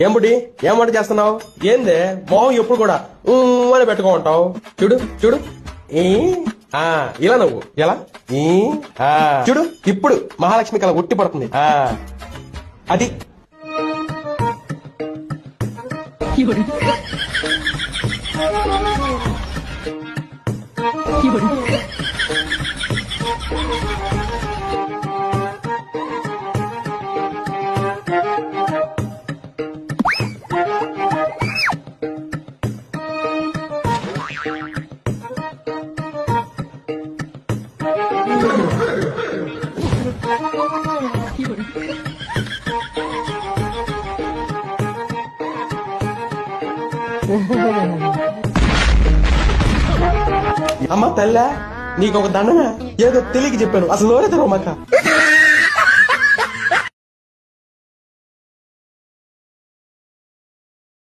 ఏం బుడ్డి ఏం వంట చేస్తున్నావు? ఏందే మొహం ఎప్పుడు కూడా అని పెట్టుకో ఉంటావు. చూడు చూడు ఈ ఆ ఇలా నువ్వు ఎలా ఈ ఆ చూడు ఇప్పుడు మహాలక్ష్మికి అలా ఉట్టి పడుతుంది. ఆ అది అమ్మ తల్లా నీకు ఒక దండన ఏదో తెలియక చెప్పాను అసలు నోరే తెరవమాక.